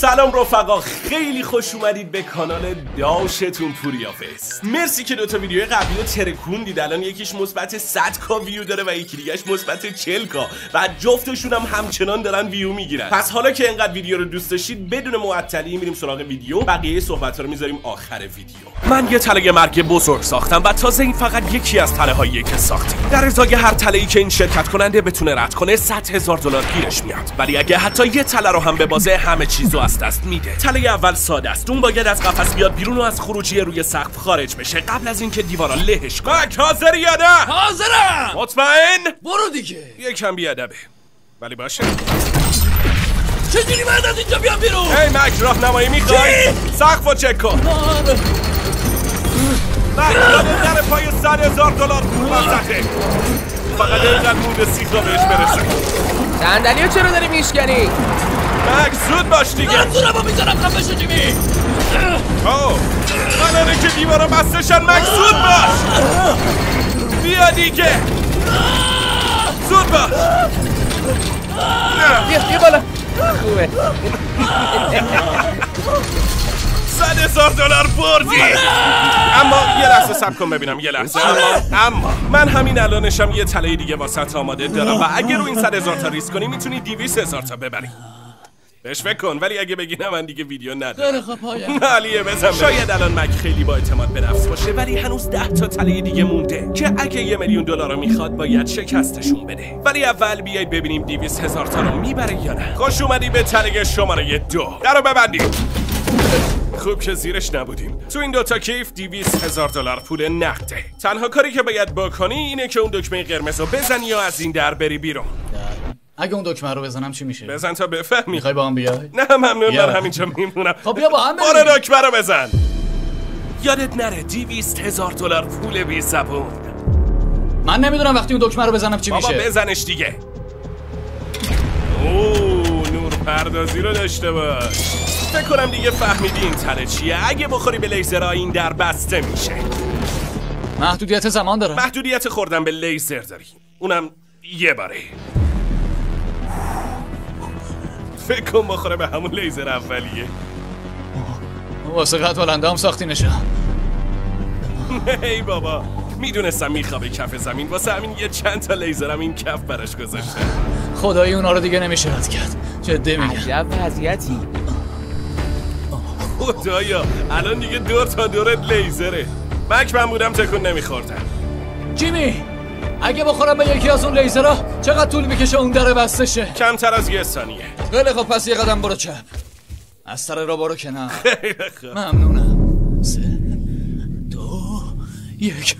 سلام رفقا، خیلی خوش اومدید به کانال داشتون پوریافس. مرسی که دوتا ویدیو قبلی رو ترکوندید. الان یکیش مثبت 100k ویو داره و یکی دیگهش مثبت 40k و جفتشون هم همچنان دارن ویو میگیرن. پس حالا که اینقدر ویدیو رو دوست داشتید بدون معطلی میریم سراغ ویدیو. بقیه صحبت‌ها رو میذاریم آخر ویدیو. من یه تله مرگ بزرگ ساختم و تازه این فقط یکی از تله‌هاییه که ساختیم. در ازای هر تله‌ای که این شرکت کننده بتونه رد کنه $100,000 گیرش میاد. ولی اگه حتی یه تله رو هم ببازه همه چیزو از دست میده. تله اول ساده است. اون باید از قفس بیاد بیرون و از خروجی روی سقف خارج بشه قبل از اینکه دیوارا لهش کنه. مک حاضری یا نه؟ حاضرم. مطمئن؟ برو دیگه. یکم بیادبه ولی باشه. چجوری باید از اینجا بیام بیرون؟ هی مک راهنمایی میخوای؟ سقفو چک کن. مک یاد در پای $100,000 پول وسطه. فقط اینقدر مونده سیخا بهش برسه. صندلیو چرا داری میشکنی؟ مک زود باش دیگه. منظورمو میذارم خفه شو جیمی. اوه قراره که دیوارا بستشن. مک زود باش. بیا دیگه. زود باش. بیا بالا. خوبه. $100,000 بردی. اما یه لحظه صبر کن ببینم. یه لحظه. اما من همین الانشم یه تله دیگه واسط آماده دارم و اگه رو این 100,000 تا ریسک کنی میتونی 200,000 تا ببری. بهش فکر کن. ولی اگه بگی نه من دیگه ویدیو ندارم. خیلی خب پایم. علیه بزن. شاید الان مک خیلی با اعتماد به نفس باشه ولی هنوز 10 تا تله دیگه مونده که اگه $1,000,000 رو میخواد باید شکستشون بده. ولی اول بیایید ببینیم 200,000 تا رو میبره یا نه. خوش اومدی به تله شماره 2. درو ببندید. خوب که زیرش نبودیم. تو این دوتا کیف $200,000 پول نقده. تنها کاری که باید بکنی اینه که اون دکمه قرمز رو بزنی یا از این در بری بیرون. اگه اون دکمه رو بزنم چی میشه؟ بزن تا بفهمی. میخوای با هم بیای؟ نه ممنون، من همینجا میمونم. خب بیا با هم بریم. برو دکمه رو بزن. یادت نره $200,000 پول بی زبون. من نمیدونم وقتی اون دکمه رو بزنم چی میشه. بابا بزنش دیگه. اوه نور پردازی رو داشته باش. فکر کنم دیگه فهمیدی این تله چیه. اگه بخوری به لیزرها این در بسته میشه. محدودیت زمان داره. محدودیت خوردن به لیزر داری، اونم یه باره. فکر کن بخوره به همون لیزر اولیه. واسه قد بلنده هم ساختی نشم. ای بابا میدونستم میخوابه کف زمین، واسه همین یه چند تا لیزرم این کف براش گذاشته. خدایی اونا رو دیگه نمیشه رد کرد. جدی میگم. عجب وضعیتی. خدایا الان دیگه دور تا دورت لیزره. مک من بودم تکون نمیخوردم. جیمی اگه بخورم به یکی از اون لیزرها چقدر طول میکشه اون در بسته شه؟ کمتر از 1 ثانیه. خیلی خب پس یه قدم برو چپ. از سر را برو کنار. خیلی خوب. ممنونم. 3 2 1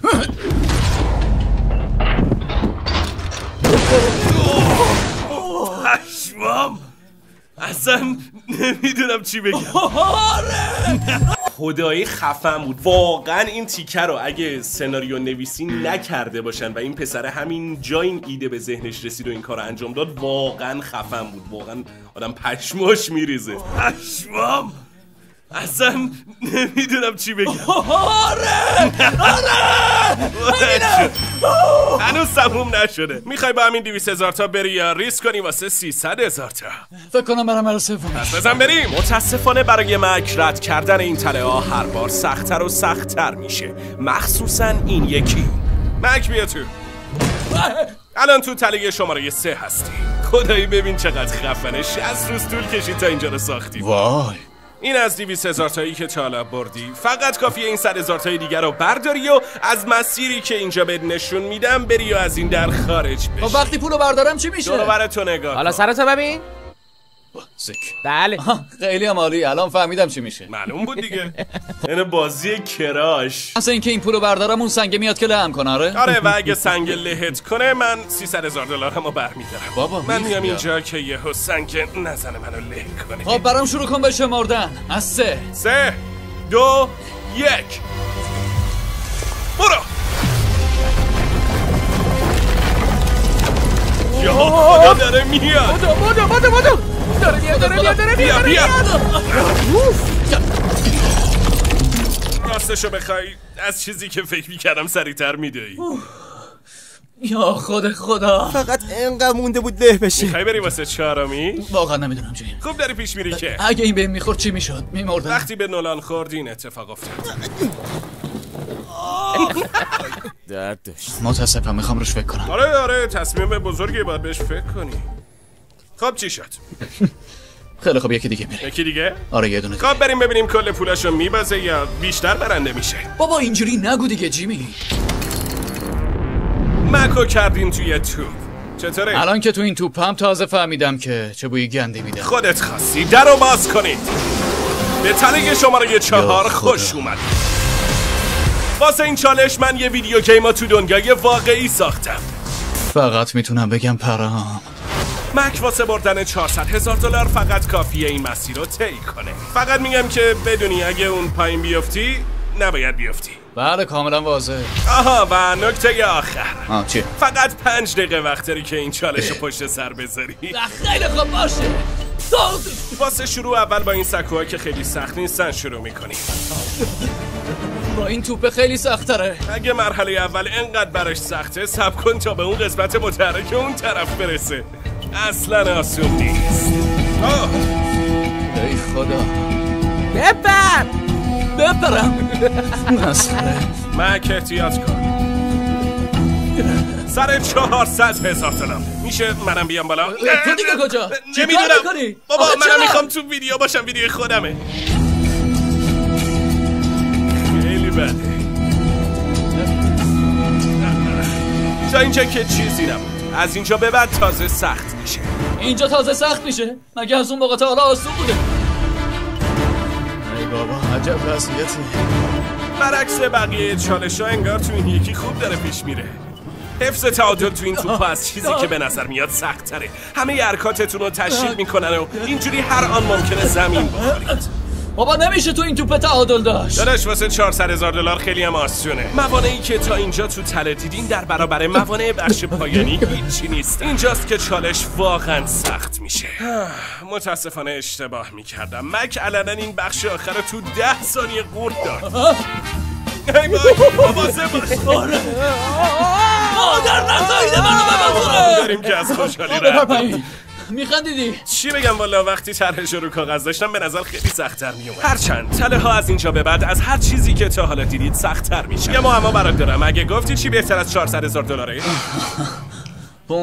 پشمام اصلا نمیدونم چی بگم. خدایی خفن بود واقعا. این تیکه رو اگه سناریو نویسی نکرده باشن و این پسره همین جا این ایده به ذهنش رسید و این کار انجام داد واقعا خفن بود. واقعا آدم پشماش میریزه. پشمام اصلا نمیدونم چی بگم. هنوز تموم نشده. میخوای با همین 200,000 تا بری یا ریسک کنی واسه 300,000 تا؟ فکر کنم برام مرا سوم. پس بزن بریم. متاسفانه برای مک رد کردن این تله ها هر بار سخت‌تر و سخت‌تر میشه، مخصوصا این یکی. مک بیا تو. الان تو تله شماره 3 هستی. خدایی ببین چقدر خفنه. 60 روز طول کشید تا اینجا رو ساختی. وای این از 200,000 تایی که تا حالا بردی. فقط کافیه این 100,000 تای دیگر رو برداری و از مسیری که اینجا بهت نشون میدم بری و از این در خارج بشی. خب وقتی پولو بردارم چی میشه؟ دور و برتو نگاه حالا کن. سرتو ببین. سک. بله. خیلی هم عالی. الان فهمیدم چی میشه. معلوم بود دیگه. این بازی کراش. اصلا اینکه این پولو بردارم اون سنگ میاد که لهم کنه. آره و اگه سنگ لهت کنه من $300,000 همو برمیدارم. بابا من میام اینجا که یهو سنگ نزنه منو له کنه. خب برام شروع کن به شمردن. از 3 3 2 1 برو. یا خدا داره میاد. بودو داره میاد. بیا راستشو بخوای از چیزی که فکر میکردم سریعتر میدهی. یا خدا فقط اینقدر مونده بود له بشه. میخوای بری واسه چهارمی؟ واقعا نمیدونم جیم. خوب داری پیش میری که اگه این بهم میخورد چی میشد؟ میمردم. وقتی به نولان خورد این اتفاق افتاد. درد داشت. متاسفم، میخوام روش فکر کنم. آره تصمیم بزرگی باید بهش فکر کنی. خب چی شد؟ خیلی خب یکی دیگه میره. یکی دیگه؟ آره یه دونه دیگه. خب بریم ببینیم کل پولاشو میبازه یا بیشتر برنده میشه. بابا اینجوری نگو دیگه جیمی. مکو کردین توی توپ. چطوره؟ الان که تو این توپم تازه فهمیدم که چه بوی گندی میده. خودت خواستی درو باز کنید. به تنه شماره 4 خوش اومدید. واسه این چالش من یه ویدیو گیم تو دنیای واقعی ساختم. فقط میتونم بگم پرام. مک واسه بردن $400,000 فقط کافیه این مسیر رو طی کنه. فقط میگم که بدونی اگه اون پایین بیفتی نباید بیفتی. بله کاملا واضح. آها و نکته آخر. چیه؟ فقط 5 دقیقه وقت داری که این چالش رو پشت سر بذاری. خیلی خوب باشه. واسه شروع اول با این سکوها که خیلی سخت نیستن شروع میکنیم. با این توپ خیلی سخت‌تره. اگه مرحله اول انقدر براش سخته صبر کن تا به اون قسمت متحرک اون طرف برسه. اصلا آسون نیست. ای خدا. بپرم. مسخره. مک احتیاط کن. سر $400,000 میشه منم بیام بالا؟ تو دیگه کجا؟ نمیدونم بابا منم میخوام تو ویدیو باشم. ویدیو خودمه. خیلی بده. تا اینجا که چیزی نبود. از اینجا به بعد تازه سخت میشه. اینجا تازه سخت میشه؟ مگه از اون موقع تا حالا آسون بوده؟ ای بابا عجب وضعیتی. برعکس بقیه چالش‌ها انگار تو این یکی خوب داره پیش میره. حفظ تعادل تو این توپ از چیزی که به نظر میاد سخت تره. همه حرکاتتون رو تشدید میکنن و اینجوری هر آن ممکنه زمین بخورید. بابا نمیشه تو این توپ تعادل داشت. داداش واسه $400,000 خیلی هم آسونه. موانعی که تا اینجا تو تله دیدین در برابر موانع بخش پایانی هیچی نیست. اینجاست که چالش واقعا سخت میشه. متاسفانه اشتباه میکردم. مک علنا این بخش آخر تو 10 ثانیه قورت داد. ای بابا مواظب باش. مادر نزایده منو ببازونه. داریم که از خوشحالی رفت. میخندیدی؟ چی بگم والا وقتی طرحش رو کاغذ داشتم به نظر خیلی سخت‌تر میومد. هرچند تله ها از اینجا به بعد از هر چیزی که تا حالا دیدید سخت‌تر میشه. یه معما برات دارم. اگه گفتی چی بهتر از $400,000؟ $500,000.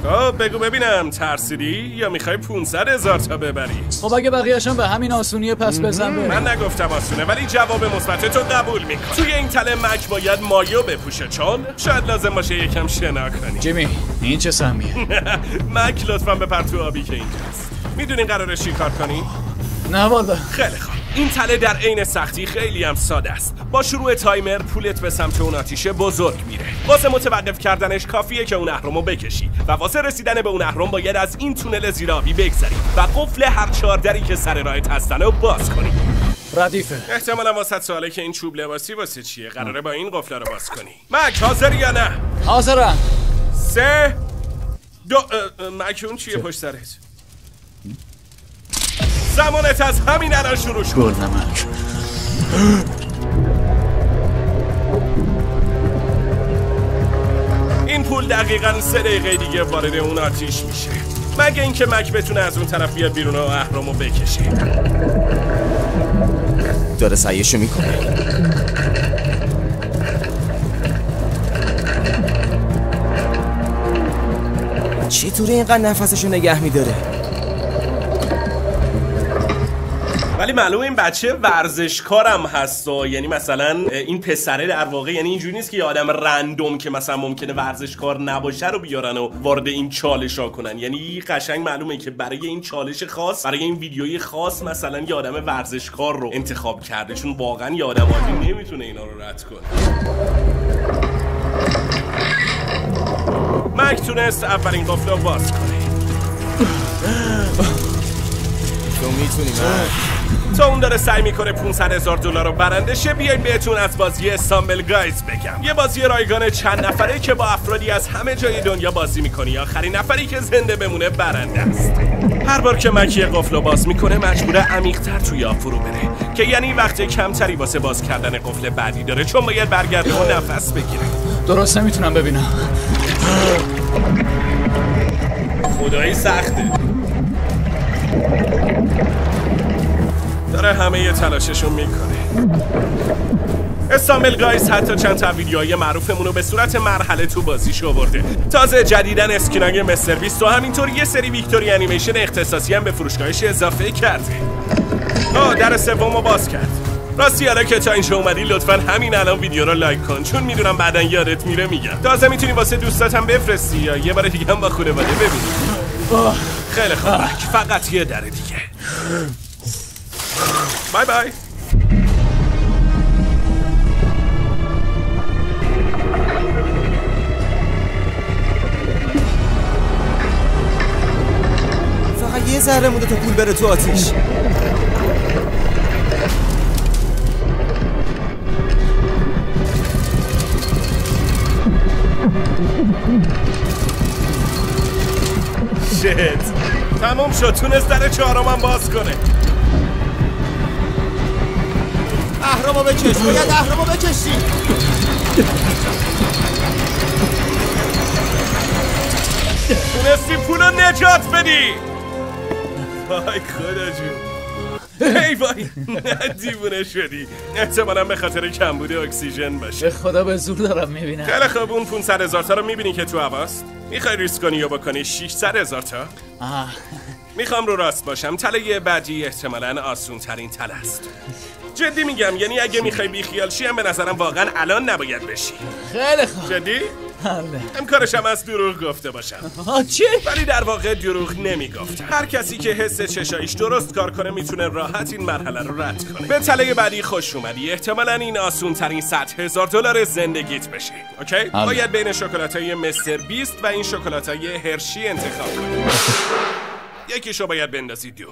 خب بگو ببینم ترسیدی یا میخوای 500,000 تا ببری؟ خب اگه بقیه‌شم به همین آسونیه پس بزن. من نگفتم آسونه ولی جواب مثبت تو قبول میکنم. توی این تله مک باید مایو بپوشه چون شاید لازم باشه یکم شنا کنی. جیمی این چه سهمیه؟ مک لطفاً بپر تو آبی که اینجاست. میدونین قراره چی کار کنی؟ نه والا. خیلی خوب. این تله در عین سختی خیلی هم ساده است. با شروع تایمر پولت به سمت اون آتیش بزرگ میره. واسه متوقف کردنش کافیه که اون اهرمو بکشی و واسه رسیدن به اون اهرم باید از این تونل زیرآبی بگذری و قفل هر 4 دری که سر راهت هستن رو باز کنی. ردیفه. احتمالاً واسه سواله که این چوب لباسی واسه چیه؟ قراره با این قفل رو باز کنی. مک حاضری یا نه؟ حاضرم. 3 2 مک اون چیه پشت سرت؟ زمانت از همین الان شروع شد. گل نمک. این پول دقیقاً 3 دقیقه دیگه وارد اون آتیش میشه. مگه اینکه مک بتونه از اون طرف بیاد بیرون و اهرمو بکشه. داره سعیشو میکنه. چطوری اینقدر نفسشو نگه میداره؟ ولی معلومه این بچه ورزشکارم هست و یعنی مثلا این پسره در واقع یعنی اینجوری نیست که یه آدم رندوم که مثلا ممکنه ورزشکار نباشه رو بیارن و وارد این چالش ها کنن. یعنی قشنگ معلومه که برای این چالش خاص، برای این ویدیوی خاص مثلا یه آدم ورزشکار رو انتخاب کرده، چون واقعا یه آدم عادی نمیتونه اینا رو رد کنه. مک تونست اولین قفل رو باز کنه. تو میتونی مک. تا اون داره سعی میکنه $500,000 رو برنده شه، بیاین بهتون از بازی استامبل گایز بگم. یه بازی رایگان چند نفره که با افرادی از همه جای دنیا بازی میکنی. آخرین نفری که زنده بمونه برنده است. هر بار که مک یه قفل رو باز میکنه مجبوره عمیق‌تر توی آب فرو بره که یعنی وقت کمتری واسه باز کردن قفل بعدی داره، چون باید برگرده و نفس بگیره. درست نمیتونم ببینم. خدایی سخته. داره همه ی تلاششون میکنه. استامل گایز حتی چند تا ویدیوهای معروفمون رو به صورت مرحله تو بازیش آورده. تازه جدیدن اسکینای مستر بیست و همینطور یه سری ویکتوری انیمیشن اختصاصی هم به فروشگاهش اضافه کرده. در سومو باز کرد. راستی حالا که تا اینجا اومدی لطفا همین الان ویدیو رو لایک کن، چون میدونم بعدن یادت میره میگم. تازه میتونی واسه دوستاتم بفرستی یا یه بار دیگه هم با خانواده ببینی. خیلی خوب، فقط یه در دیگه. بای بای. فقط یه ذره مونده تا پول بره تو آتیش. شت تمام شد، تونست در چهارمم باز کنه. اهرامو بکش، باید اهرامو بکشی. تونستی پولو نجات بدی. وای خدا جون. ای وای دیوونه شدی. احتمالا به خاطر کمبود اکسیژن باشه. به خدا به زور دارم میبینم. خیلی خوب، اون 500,000 تا رو میبینی که تو هواست؟ میخوای ریسک کنی یا بکنی 600,000 تا؟ میخوام رو راست باشم، تله بعدی احتمالاً آسون ترین تله است. جدی میگم، یعنی اگه میخوای بیخیال شی هم به نظرم واقعا الان نباید بشی. خیلی خوب. جدی؟ بله. امکانش هم از دروغ گفته باشم. چی؟ ولی در واقع دروغ نمیگفتم. هر کسی که حس چشایش درست کار کنه میتونه راحت این مرحله رو رد کنه. به تله بعدی خوش اومدی. احتمالاً این آسون ترین $100,000 زندگیت بشه. اوکی؟ باید بین شکلاتای مستر بیست و این شکلاتای هرشی انتخاب کنی. یکیشو باید بندازی دور.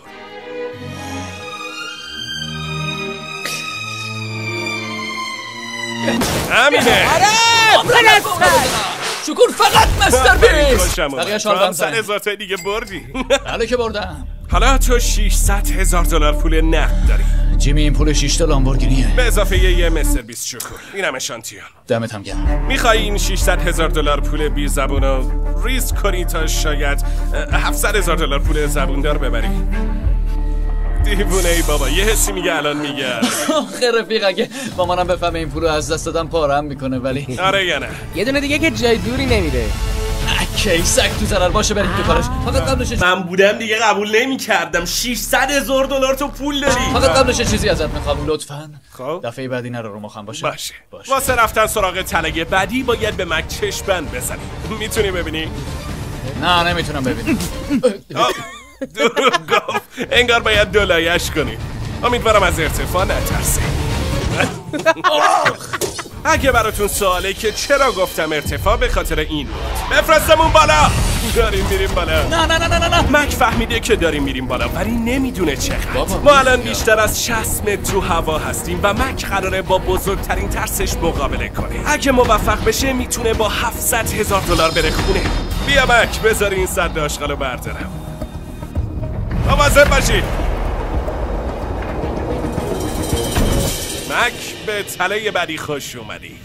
همینه. شکر فقط مستر بیست. بقیه شالبم 100,000 تا دیگه بردی. بله که بردم. حالا تو $600,000 پول نقد داری. جیمی این پول 6 تا لامبورگینیه به اضافه یه مستر بیست شکر. اینم اشانتیون. دمت هم گرم. میخوای این $600,000 پول بی زبونو ریز کنی تا شاید $700,000 پول زبوندار ببری؟ دیوونه ای بابا، یه حسی میگه الان میگه. آخه رفیق اگه مامانم بفهمه این پولو از دست دادم پارم میکنه. ولی آره یا نه؟ یه دونه دیگه که جای دوری نمیره. کی سگ تو ضرر باشه بریم تو کارش. فقط قبلش من بودم دیگه قبول نمی‌کردم. $600,000 تو پول داری. فقط قبلش چیزی ازت میخوام لطفاً. خب دفعه بعدی نرو رو مخم باشه. باشه. واسه رفتن سراغ تله بعدی باید به مک چشم‌بند بزنی. میتونی ببینی؟ نه نمیتونم ببینم. دروغ گفت. انگار باید دولایش کنی. امیدوارم از ارتفاع نترسی. اگه براتون سواله که چرا گفتم ارتفاع، به خاطر این بود. بفرستمون بالا. داریم میریم بالا. نه. مک فهمیده که داریم میریم بالا ولی نمیدونه چقدر. ما الان بیشتر از 60 متر تو هوا هستیم و مک قراره با بزرگترین ترسش مقابله کنه. اگه موفق بشه میتونه با $700,000 بره خونه. بیا مک، بذار این سد آشغالو بردارم. مواظب باشید. مک، به تله بعدی خوش اومدی.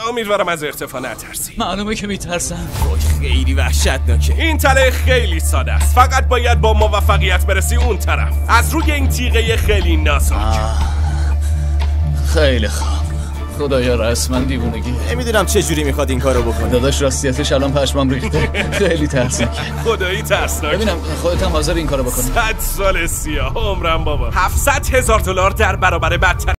امیدوارم از ارتفاع نترسی. معلومه که میترسم. خیلی وحشتناکه. این تله خیلی ساده است، فقط باید با موفقیت برسی اون طرف از روی این تیغه خیلی نازک. خیلی خوب. خدایا رسما دیوونگی. نمیدونم چه جوری میخواد این کارو بکنه. داداش راستیتش الان پشمام ریخته. خیلی ترسناکه. خدایی ترسناکه. ببینم خودت هم حاضر این کارو بکنی؟ 100 سال سیاه عمرم بابا. $700,000 در برابر بدتر